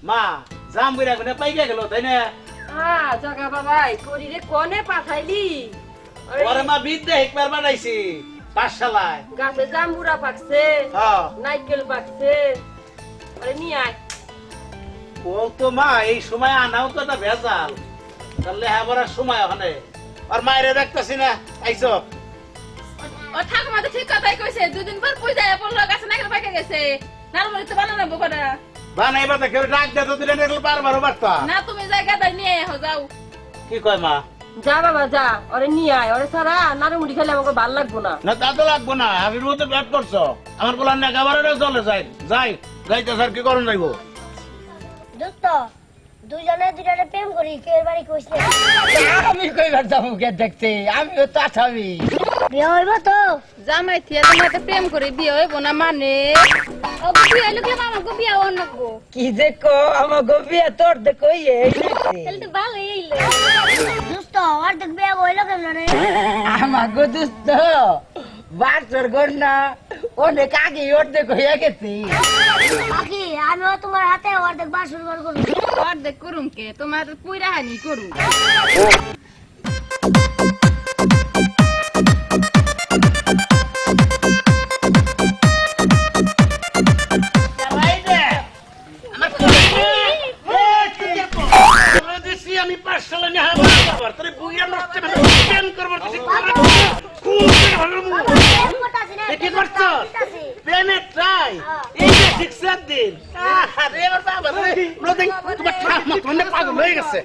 মা জাম বুড়া কোনে পাইকে গেল তাই না হ্যাঁ জগা বাবাই করি রে কোনে পাঠাইলি ওরে মা বিদ্যা একবার বানাইছি পাঠশালায় গাছে জাম্বুরা পাকছে হ্যাঁ নাইকেল পাকছে আরে নিয়ে আয় ও তো মা এই সময় আনাও তো একটা ভেজাল তাহলে হ্যাঁ সময় ওখানে আর মায়েরে দেখতেছি না আইসো ও ঠাকুমা তো ঠিক কথাই কইছে দুদিন পর পূজায় পড়লো গাছে নাকের পাকে গেছে নারমনি তো বানানো বোকটা বানাইবা তো কেউ ডাক দিয়ে তো দিলে এগুলো বারবার বার্তা না তুমি জায়গাটা নিয়ে এসো যাও কি কয় মা যা বাবা যা ওরে নিয়ে আয় ওরে সারা নারুমুড়ি খেলে আমাকে ভাল লাগবো না না তা তো লাগবো না হাবির মতো ব্যাট করছো আমার বলার না একেবারে চলে যাই যাইতে স্যার কি করুন যাইবো দোস্ত দুজনে দুজনে প্রেম করি কে বাড়ি কইছে আমি কইবার যাবো কে দেখতে আমিও তো আছাবি বিয়ে হইব তো জামাই থিয়া তোমাকে প্রেম করে বিয়ে হইব না মানে ও বিয়ে হইলো কি আমাকে বিয়ে অন্য গো কি যে কো আমার গবিয়া তোর দেখো এই তাহলে তো ভালো এইলো দোস্ত আর দেখ বিয়ে হইল কেমন রে আমার গো দোস্ত বাচ্চার গন্না অনেক আগে অর্ধেক হয়ে গেছে বাকি আমিও তোমার হাতে অর্ধেক বার শুরু করবো অর্ধেক করুম কে তোমার পুরা হানি করুম আমি পাঠশালা নিয়ে হাবার তোর বুইয়া নষ্ট করবো কি করছো প্রেমে ট্রাই এই যে শিক্ষার দিন আরে এবার বাবা রে নদী তোমার ঠাকুমা তোমার পাগল হয়ে গেছে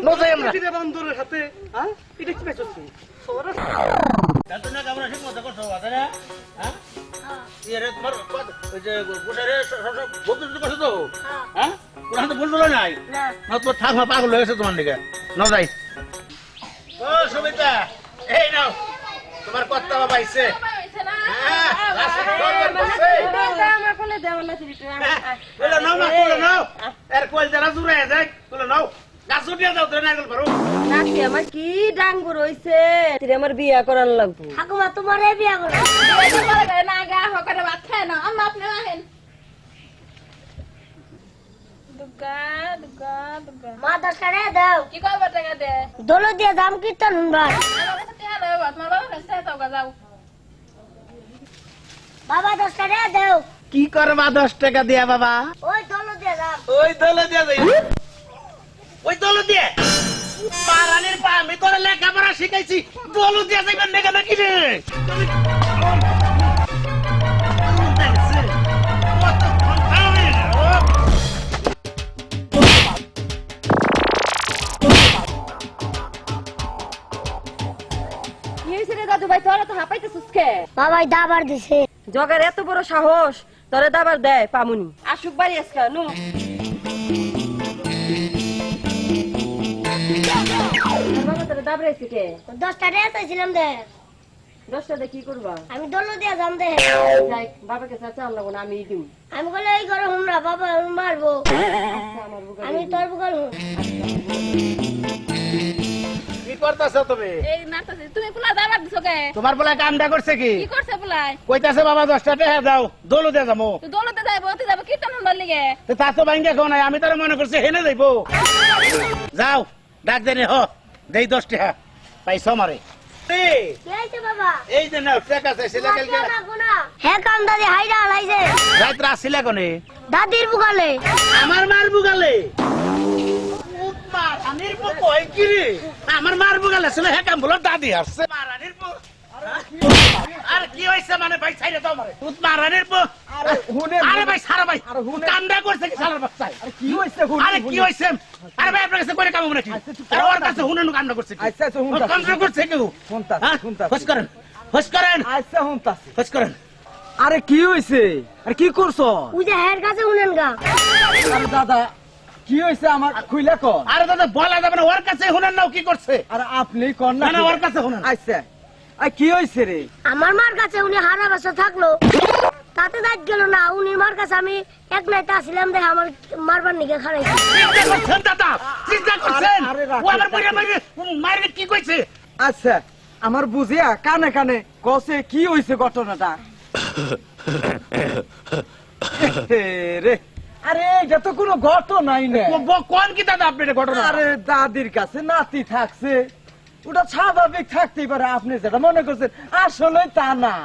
নজাই আমরা বন্ধুর হাতে হ্যাঁ এটা কি পেছছি দাদু না কামরা ঠিক মতো করছো আছে না হ্যাঁ এরে তোমার ওই যে গোসারে বন্ধু করছো তো হ্যাঁ কোন হাতে বন্ধু নাই না তো ঠাকুমা পাগল হয়ে গেছে তোমার দিকে নজাই ও সুমিতা এই নাও তোমার কর্তা বাবা আইছে আমার কি ডাঙ্গুর হইছে আমার বিয়া করার লাগবো ঠাকুমা তোমার বিয়ে করো না গা হকারে ভাত খায় না আম্মা আপনি আহেন দুগা দুগা দুগা মা 10 টাকা দাও কি করবা টাকা দে দোলো দিয়ে দাম কীর্তন শুনবার আমার কাছে টাকা লই ভাত মা বাবা কাছে তাও গা যাও বাবা 10 টাকা দাও কি করবা 10 টাকা দিয়া বাবা ওই দোলো দিয়ে দাম ওই দলে দিয়া যাই ওই দলে দিয়ে পারানির পা আমি তোর লেখাপড়া শিখাইছি দলে দিয়া যাইবেন না কেন কি রে দাদু ভাই তোরা তো হাঁপাইতেছিস কে বাবাই দাবার দিছে জগের এত বড় সাহস তোরে দাবার দেয় পামুনি আসুক বাড়ি আজকে নু বাবা তোরে দাবড়াইছে কে 10 টাকা চাইছিলাম দে 10 টাকা কি করবা আমি দোলো দিয়ে দাম দে যাই বাবাকে চাচা আনলাম না আমি দিম আমি বলে এই করে হুমরা বাবা মারবো আমার বুকে আমি তোর বুকাল হুম কি করতাছো তুমি এই নাটক তুমি পোলা দাবার দিছো কে তোমার বলা কামটা করছে কি কি করছে পোলাই কইতাছে বাবা 10 টাকা দাও দলে দিয়া যাবো তো দৌলতে যাইবো ওতে যাবো কীর্তন শুনবার লিগে তো তা তো ভাঙ্গা খাও নাই আমি তার মনে করছি হেনে যাইবো যাও ডাক দেনে হ দেই 10 টাকা পাইছো মারে কি হইছে বাবা এই যে নাও টাকা চাইছিল কালকে হ্যাঁ কাম দাদি হাইরা আলাইছে রাত আসছিল কোনে দাদির বুকালে আমার মার বুগালে মারানির পো কই কি রে আমার মার বুগালে ছিল হে কাম বলো দাদি আসছে মারানির পো আর কি হইছে মানে ভাই ছাইরে দাও মারে তুত মারানির পো আরে হুনে আরে ভাই সারা ভাই কামডা করছে কি সারার বাচ্চা আরে কি হইছে হুনে আরে কি হইছে আরে ভাই আপনার কাছে করে কাম মনে কি আরে ওর কাছে হুনে কামডা করছে কি আচ্ছা আচ্ছা হুনতা কামডা করছে কি হুনতা হুনতা ফস করেন আচ্ছা হুনতা ফস করেন আরে কি হইছে আরে কি করছো ওই যে হের কাছে উনেন গা আরে দাদা কি হইছে আমার খুইলা কোন আরে দাদা বলা যাবে না ওর কাছে হুনেন নাও কি করছে আরে আপনি কোন না না ওর কাছে হুনেন আচ্ছা আই কি হইছে রে আমার মার কাছে উনি হারা বছর থাকলো তাতে দাঁত গেল না উনি মার কাছে আমি এক নাইতে আসলাম দেখে আমার মারবার নিকে খারাই চিন্তা করছেন দাদা চিন্তা করছেন ও আমার পরে মারবে কি কইছে আচ্ছা আমার বুঝিয়া কানে কানে কসে কি হইছে ঘটনাটা রে আরে এটা তো কোনো ঘটনাই না। কোন কি দাদা আপনি এটা ঘটনা? আরে দাদির কাছে নাতি থাকছে, ওটা স্বাভাবিক থাকতেই পারে। আপনি যেটা মনে করছেন আসলে তা না।